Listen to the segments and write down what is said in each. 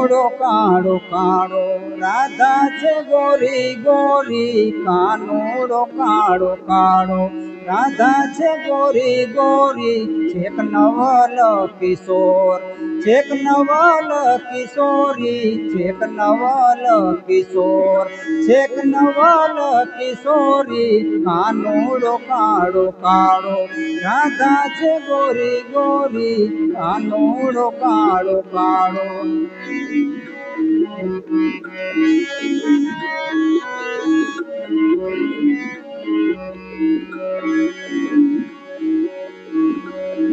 કાનુડો કાળો કાળો રાધા છે ગોરી ગોરી કાનુડો કાળો કાળો રાધા છે ગોરી ગોરી છેક નવલ કિશોર છેક નવલ કિશોરી છેક નવલ કિશોર છેક નવલ કિશોરી કાનુડો કાળો કાળો રાધા છે ગોરી ગોરી કાનુડો કાળો કાળો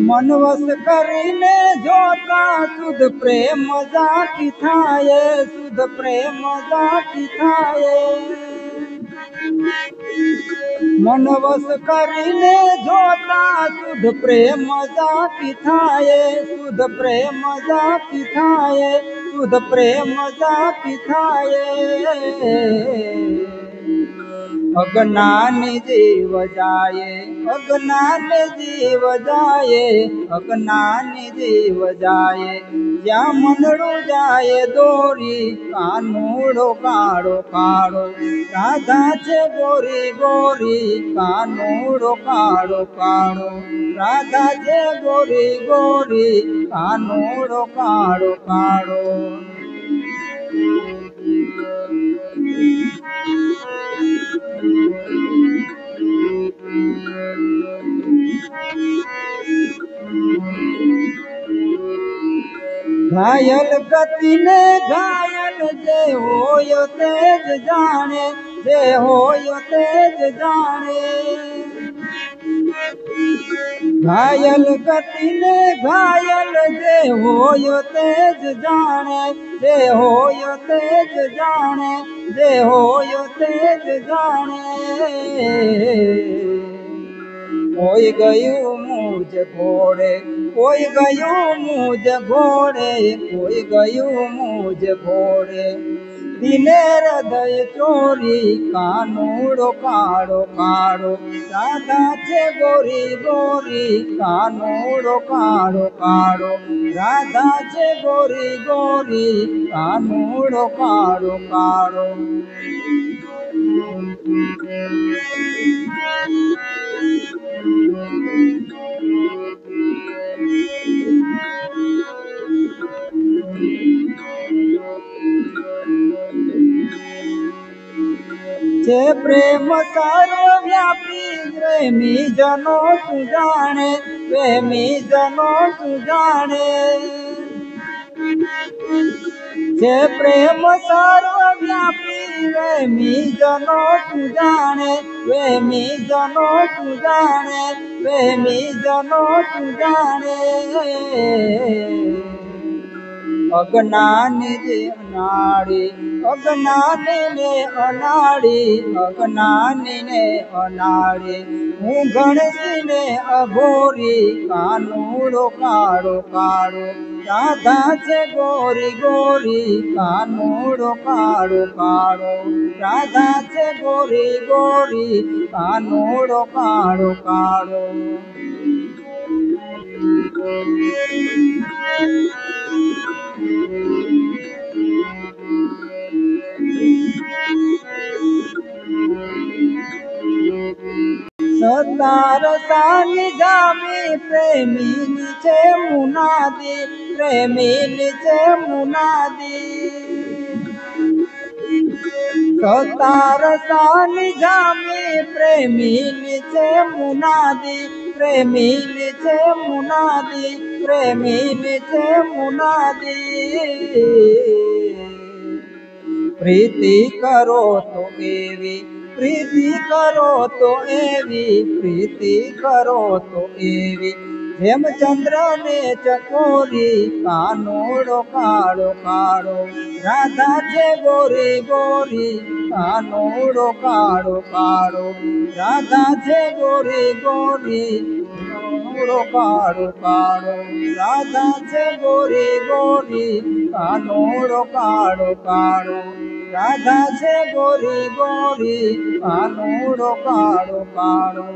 मनवस करीने जोता सुध प्रेम जाकी थाये सुध प्रेम जाकी थाये मनवस करीने जोता सुध प्रेम जाकी थाये सुध प्रेम जाकी थाये सुध प्रेम जाकी थाये अज्ञानी जीव जाए अज्ञानी जीव जाए अज्ञानी जीव जाए ज्या मनड़ू जाए दोरी कानूड़ो काड़ो काड़ो राधा छे गोरी गोरी कानूड़ो काड़ो काड़ो राधा छे गोरी गोरी कानूड़ो काड़ो काड़ो घायल गति ने घायल जे होय तेज जाने जे होय तेज जाने घायल गति ने घायल जे होय तेज जाने जे होय तेज जाने जे होय तेज जाने कोई गयु मुझ घोड़े कोई गयु मुझ घोड़े कोई गयु मुझ घोड़े दिने हृदय चोरी कानूड़ो काड़ो काड़ो राधा छे गोरी गोरी कानूड़ो काड़ो काड़ो राधा छे गोरी गोरी कानूड़ो काड़ो काड़ो छे प्रेम सर्वव्यापी प्रेमी जनो तू जाने प्रेमी जनो तू जाने छे प्रेम सर्वव्यापी प्रेमी जनो तू जाने प्रेमी जनो तू जाने प्रेमी जनो तू जाने अज्ञानी जे अनाड़ी अज्ञानी ने अनाड़ी अज्ञानी ने अनाड़ी हूँ गणेशी ने अघोरी कानूड़ो काड़ो काड़ो राधा छे गोरी गोरी कानूड़ो काड़ो काड़ो राधा छे गोरी गोरी कानूड़ो काड़ो काड़ो सतार सानी जामी प्रेमी नीचे मुनादी प्रेमी नीचे मुनादी सतार सानी जामी प्रेमी नीचे मुनादी प्रेमी नीचे मुनादी प्रेमी नीचे मुनादी प्रीति करो तो एवी प्रीति करो तो एवी प्रीति करो तो एवी हेमचंद्र ने चकोरी कानूड़ो काड़ो काड़ो राधा छे गोरी गोरी कानूड़ो काड़ो काड़ो राधा छे गोरी गोरी कानूड़ो काड़ो काड़ो राधा छे गोरी गोरी कानूड़ो काड़ो काड़ो राधा छे गोरी गोरी कानूड़ो काड़ो काड़ो।